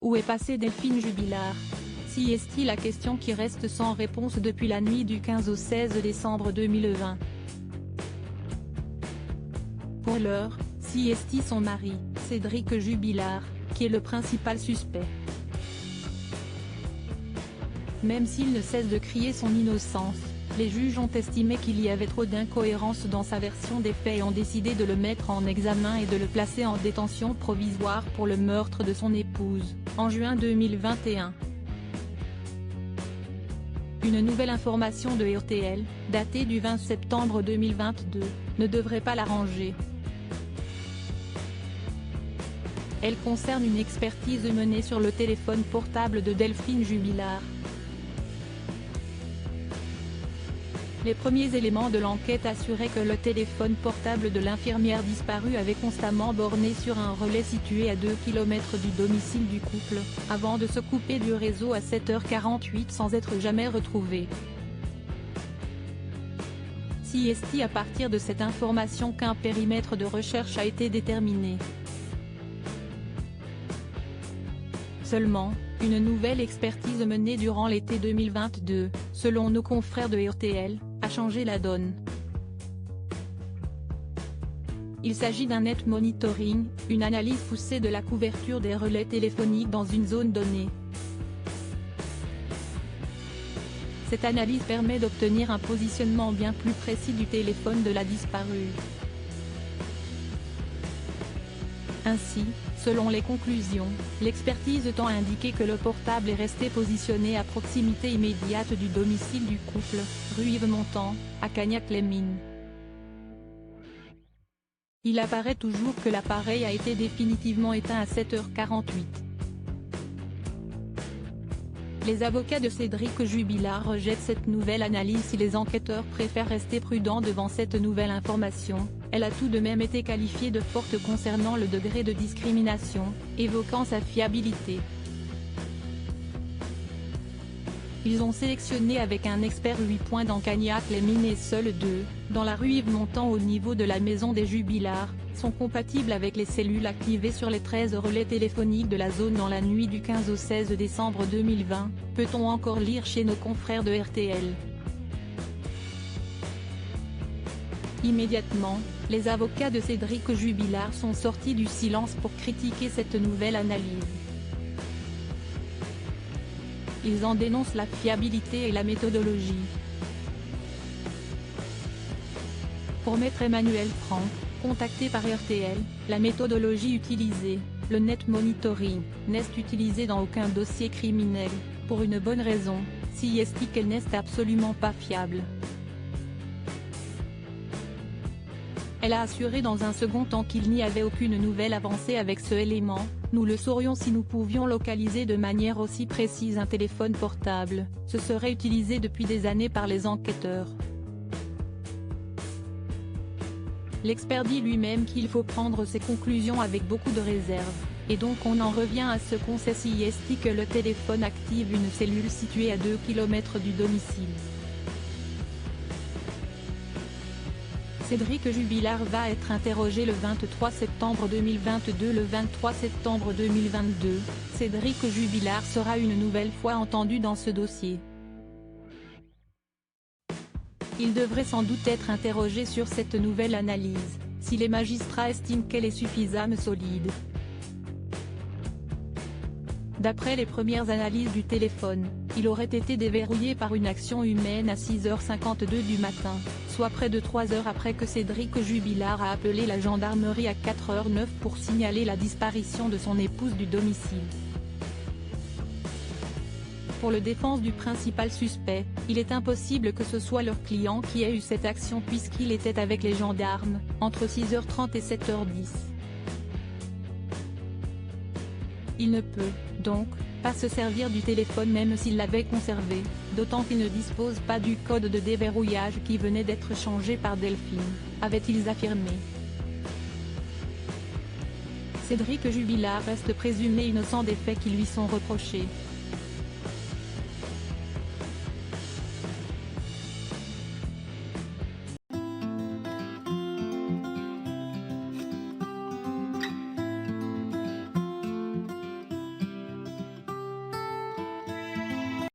Où est passée Delphine Jubilard? Si est-il la question qui reste sans réponse depuis la nuit du 15 au 16 décembre 2020. Pour l'heure, si est son mari, Cédric Jubilard, qui est le principal suspect. Même s'il ne cesse de crier son innocence, les juges ont estimé qu'il y avait trop d'incohérences dans sa version des faits et ont décidé de le mettre en examen et de le placer en détention provisoire pour le meurtre de son épouse, en juin 2021. Une nouvelle information de RTL, datée du 20 septembre 2022, ne devrait pas l'arranger. Elle concerne une expertise menée sur le téléphone portable de Delphine Jubilard. Les premiers éléments de l'enquête assuraient que le téléphone portable de l'infirmière disparue avait constamment borné sur un relais situé à 2 km du domicile du couple, avant de se couper du réseau à 7h48 sans être jamais retrouvé. Si est à partir de cette information qu'un périmètre de recherche a été déterminé. Seulement, une nouvelle expertise menée durant l'été 2022, selon nos confrères de RTL, a changé la donne. Il s'agit d'un net monitoring, une analyse poussée de la couverture des relais téléphoniques dans une zone donnée. Cette analyse permet d'obtenir un positionnement bien plus précis du téléphone de la disparue. Ainsi, selon les conclusions, l'expertise tend à indiquer que le portable est resté positionné à proximité immédiate du domicile du couple, rue Yves-Montand, à Cagnac-les-Mines. Il apparaît toujours que l'appareil a été définitivement éteint à 7h48. Les avocats de Cédric Jubilard rejettent cette nouvelle analyse si les enquêteurs préfèrent rester prudents devant cette nouvelle information. Elle a tout de même été qualifiée de forte concernant le degré de discrimination, évoquant sa fiabilité. Ils ont sélectionné avec un expert 8 points dans Cagnac-les-Mines et seuls 2, dans la rue Yves-Montand au niveau de la maison des Jubilard, sont compatibles avec les cellules activées sur les 13 relais téléphoniques de la zone dans la nuit du 15 au 16 décembre 2020, peut-on encore lire chez nos confrères de RTL. Immédiatement, les avocats de Cédric Jubilard sont sortis du silence pour critiquer cette nouvelle analyse. Ils en dénoncent la fiabilité et la méthodologie. Pour Maître Emmanuel Franck, contacté par RTL, la méthodologie utilisée, le net monitoring, n'est utilisé dans aucun dossier criminel, pour une bonne raison, si est qu'elle n'est absolument pas fiable. Elle a assuré dans un second temps qu'il n'y avait aucune nouvelle avancée avec ce élément, nous le saurions si nous pouvions localiser de manière aussi précise un téléphone portable, ce serait utilisé depuis des années par les enquêteurs. L'expert dit lui-même qu'il faut prendre ses conclusions avec beaucoup de réserve, et donc on en revient à ce qu'on sait si est que le téléphone active une cellule située à 2 km du domicile. Cédric Jubilard va être interrogé le 23 septembre 2022. Le 23 septembre 2022, Cédric Jubilard sera une nouvelle fois entendu dans ce dossier. Il devrait sans doute être interrogé sur cette nouvelle analyse, si les magistrats estiment qu'elle est suffisamment solide. D'après les premières analyses du téléphone, il aurait été déverrouillé par une action humaine à 6h52 du matin, soit près de 3 heures après que Cédric Jubilard a appelé la gendarmerie à 4h09 pour signaler la disparition de son épouse du domicile. Pour le défense du principal suspect, il est impossible que ce soit leur client qui ait eu cette action puisqu'il était avec les gendarmes, entre 6h30 et 7h10. Il ne peut, donc, pas se servir du téléphone même s'il l'avait conservé, d'autant qu'il ne dispose pas du code de déverrouillage qui venait d'être changé par Delphine, avaient-ils affirmé. Cédric Jubilard reste présumé innocent des faits qui lui sont reprochés.